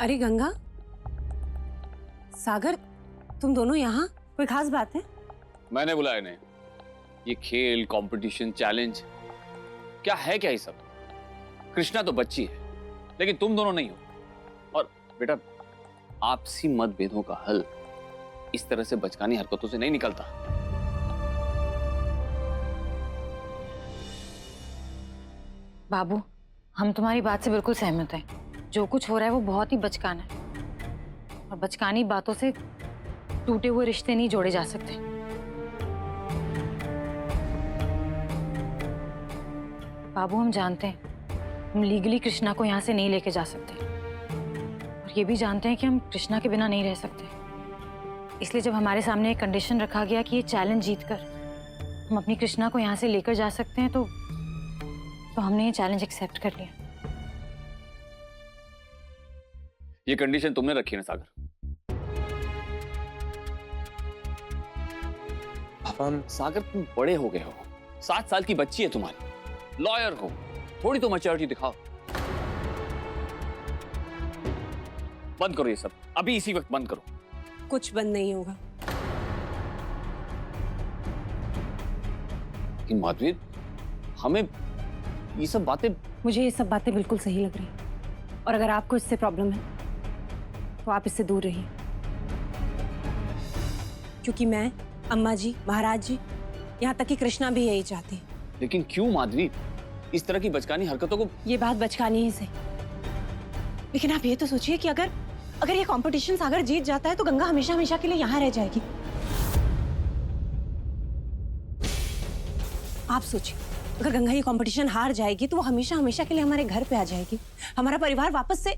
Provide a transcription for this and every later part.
अरे गंगा, सागर, तुम दोनों यहाँ? कोई खास बात है? मैंने बुलाया नहीं। ये खेल, कंपटीशन, चैलेंज, क्या है क्या ये सब? कृष्णा तो बच्ची है, लेकिन तुम दोनों नहीं हो। और बेटा, आपसी मतभेदों का हल इस तरह से बचकानी हरकतों से नहीं निकलता। बाबू, हम तुम्हारी बात से बिल्कुल सहमत हैं। जो कुछ हो रहा है वो बहुत ही बचकाना है, और बचकानी बातों से टूटे हुए रिश्ते नहीं जोड़े जा सकते। बाबू, हम जानते हैं हम लीगली कृष्णा को यहाँ से नहीं लेके जा सकते, और ये भी जानते हैं कि हम कृष्णा के बिना नहीं रह सकते। इसलिए जब हमारे सामने एक कंडीशन रखा गया कि ये चैलेंज जीतकर हम अपनी कृष्णा को यहाँ से लेकर जा सकते हैं, तो हमने ये चैलेंज एक्सेप्ट कर लिया। ये कंडीशन तुमने रखी है ना सागर? सागर, तुम बड़े हो गए हो, 7 साल की बच्ची है तुम्हारी, लॉयर हो, थोड़ी तो मैच्योरिटी दिखाओ। बंद करो ये सब, अभी इसी वक्त बंद करो। कुछ बंद नहीं होगा। माधवी, हमें ये सब बातें, मुझे ये सब बातें बिल्कुल सही लग रही, और अगर आपको इससे प्रॉब्लम है तो आप इससे दूर रहिए, क्योंकि मैं, अम्मा जी, महाराज जी, यहाँ तक कि कृष्णा भी यही चाहती है। लेकिन क्यों माधवी, इस तरह की बचकानी हरकतों को? ये बात बचकानी ही सही, लेकिन आप ये तो सोचिए कि अगर ये कंपटीशन सागर जीत जाता है तो गंगा हमेशा हमेशा के लिए यहाँ रह जाएगी। आप सोचिए, अगर गंगा ये कंपटीशन हार जाएगी तो वो हमेशा हमेशा के लिए हमारे घर पे आ जाएगी, हमारा परिवार वापस से।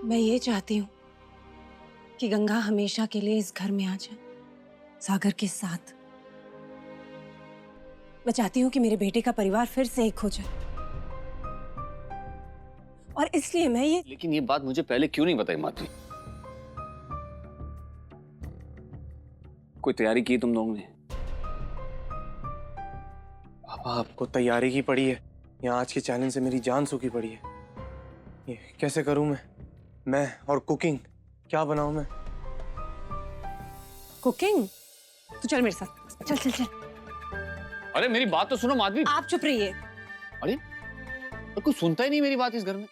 मैं ये चाहती हूँ कि गंगा हमेशा के लिए इस घर में आ जाए, सागर के साथ। मैं चाहती हूँ कि मेरे बेटे का परिवार फिर से एक हो जाए, और इसलिए मैं ये। लेकिन ये बात मुझे पहले क्यों नहीं बताई माधवी? कोई तैयारी की तुम लोगों ने? पापा, आपको तैयारी की पड़ी है, यहाँ आज के चैलेंज से मेरी जान सूखी पड़ी है। ये कैसे करूं मैं और कुकिंग क्या बनाऊं मैं? कुकिंग? तो चल मेरे साथ, चल चल चल। अरे मेरी बात तो सुनो माधवी। आप चुप रहिए। अरे कोई सुनता ही नहीं मेरी बात इस घर में।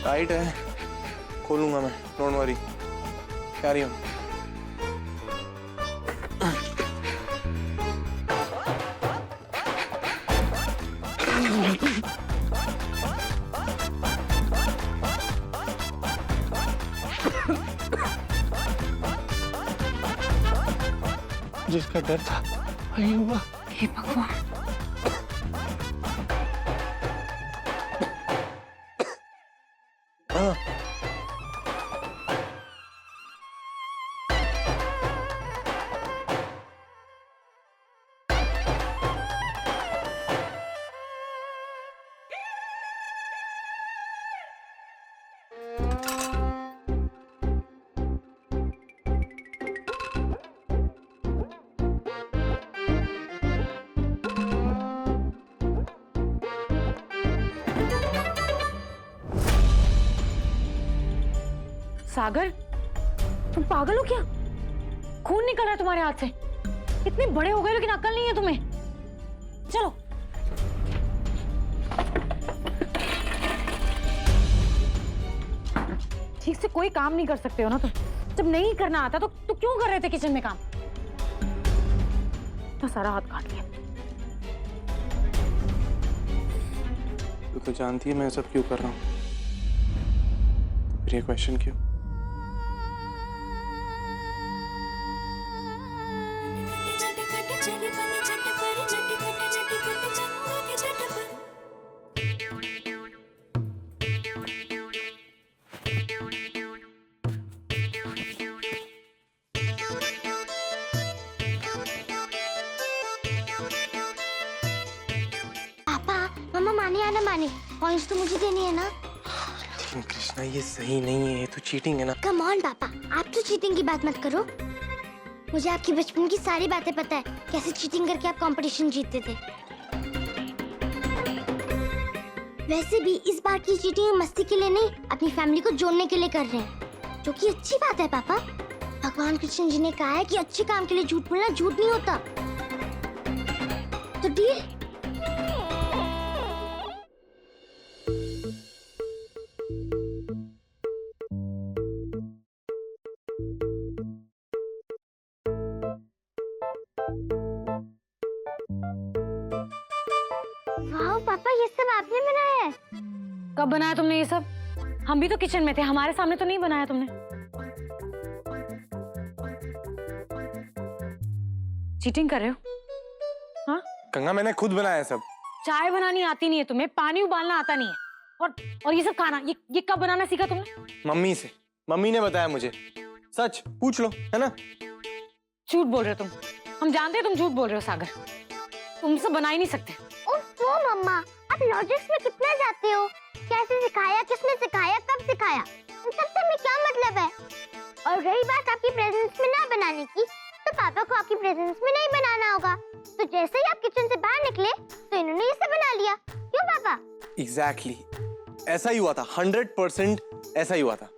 टाइट है, खोलूंगा मैं, डोंट वरी, कैरी ऑन। जिसका डर था वही हुआ। हे भगवान। हाँ। सागर, तुम पागल हो क्या? खून निकल रहा है तुम्हारे हाथ से। इतने बड़े हो गए लेकिन अक्ल नहीं है तुम्हें। चलो। ठीक से कोई काम नहीं कर सकते हो ना तुम? जब नहीं करना आता तो क्यों कर रहे थे किचन में काम? तो सारा हाथ काट लिया। तू तो जानती है मैं सब क्यों कर रहा हूँ। फिर ये क्वेश्चन क्यों? पापा, मम्मा माने या ना माने, पॉइंट्स तो मुझे देनी है ना। लेकिन कृष्णा ये सही नहीं है, ये तो चीटिंग है ना। कम ऑन पापा, आप तो चीटिंग की बात मत करो। मुझे आपकी बचपन की सारी बातें पता है, कैसे चीटिंग करके आप कंपटीशन जीतते थे। वैसे भी इस बार की चीटिंग मस्ती के लिए नहीं, अपनी फैमिली को जोड़ने के लिए कर रहे हैं, जो कि अच्छी बात है पापा। भगवान कृष्ण जी ने कहा है कि अच्छे काम के लिए झूठ बोलना झूठ नहीं होता। तो डील? वाह पापा, ये सब आपने बनाया है? कब बनाया तुमने ये सब? हम भी तो किचन में थे, हमारे सामने तो नहीं बनाया तुमने। चीटिंग कर रहे हो? हाँ? गंगा मैंने खुद बनाया सब। चाय बनानी आती नहीं है तुम्हें, पानी उबालना आता नहीं है, और ये सब खाना, ये कब बनाना सीखा तुमने? मम्मी से, मम्मी ने बताया मुझे। सच पूछ लो, है ना? झूठ बोल रहे हो तुम, हम जानते हैं तुम झूठ बोल रहे हो सागर, तुमसे बना ही नहीं सकते। ओफो मम्मा, आप लॉजिक्स में कितना जाते हो? कैसे सिखाया, किसने सिखाया, कब सिखाया, इन सब से हमें क्या मतलब है? और रही बात आपकी प्रेजेंस में ना बनाने की, तो पापा को आपकी प्रेजेंस में नहीं बनाना होगा। तो जैसे ही आप किचन से बाहर निकले तो इन्होंने इसे बना लिया। क्यों पापा? एग्जैक्टली ऐसा ही हुआ था, 100% ऐसा ही हुआ था।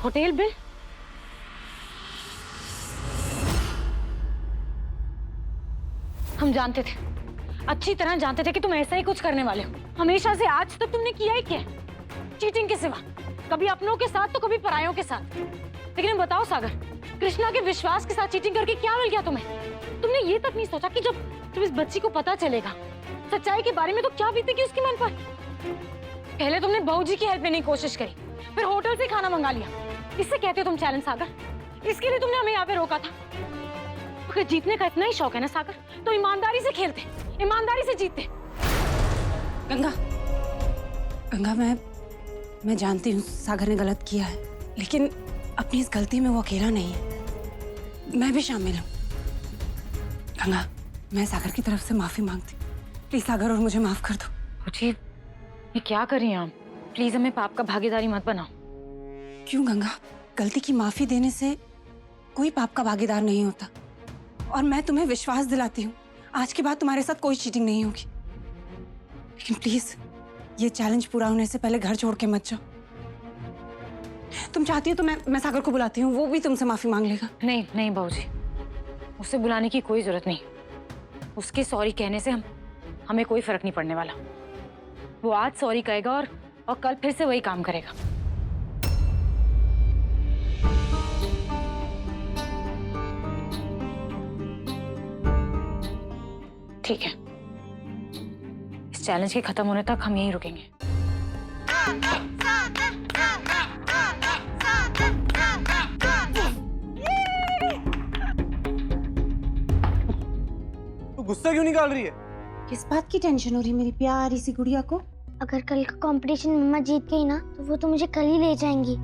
Hotel bill? हम जानते थे, अच्छी तरह जानते थे कि तुम ऐसा ही कुछ करने वाले हो। हमेशा से आज तक तुमने किया ही क्या? चीटिंग के सिवा, कभी अपनों के साथ तो कभी परायों के साथ। लेकिन बताओ सागर, कृष्णा के विश्वास के साथ चीटिंग करके क्या मिल गया तुम्हें? तुमने ये तक नहीं सोचा कि जब इस बच्ची को पता चलेगा सच्चाई के बारे में तो क्या बीतेगी उसके मन पर? पहले तुमने बहूजी की हेल्प लेने की कोशिश करी, फिर होटल से खाना मंगा लिया। इससे कहते हो तुम चैलेंज सागर? इसके लिए तुमने हमें यहाँ पे रोका था। अगर जीतने का इतना ही शौक है ना सागर, तो ईमानदारी से खेलते, ईमानदारी से जीतते। गंगा, गंगा मैं जानती हूँ सागर ने गलत किया है, लेकिन अपनी इस गलती में वो अकेला नहीं है, मैं भी शामिल हूँ। गंगा, मैं सागर की तरफ से माफी मांगती हूँ। प्लीज सागर, और मुझे माफ कर दो। मुझे ये क्या कर रही हैं आप? प्लीज हमें पाप का भागीदारी मत बनाओ। क्यों गंगा? गलती की माफी देने से कोई पाप का भागीदार नहीं होता, और मैं तुम्हें विश्वास दिलाती हूँ आज के बाद तुम्हारे साथ कोई चीटिंग नहीं होगी। लेकिन प्लीज ये चैलेंज पूरा होने से पहले घर छोड़ के मत जाओ। तुम चाहती हो तो मैं सागर को बुलाती हूँ, वो भी तुमसे माफी मांग लेगा। नहीं नहीं बाबूजी, उसे बुलाने की कोई जरूरत नहीं। उसके सॉरी कहने से हमें कोई फर्क नहीं पड़ने वाला। वो आज सॉरी कहेगा और कल फिर से वही काम करेगा। ठीक है, इस चैलेंज के खत्म होने तक हम यहीं रुकेंगे। तू गुस्सा क्यों निकाल रही है? किस बात की टेंशन हो रही है मेरी प्यारी सी गुड़िया को? अगर कल का कंपटीशन मम्मा जीत गई ना, तो वो तो मुझे कल ही ले जाएंगी।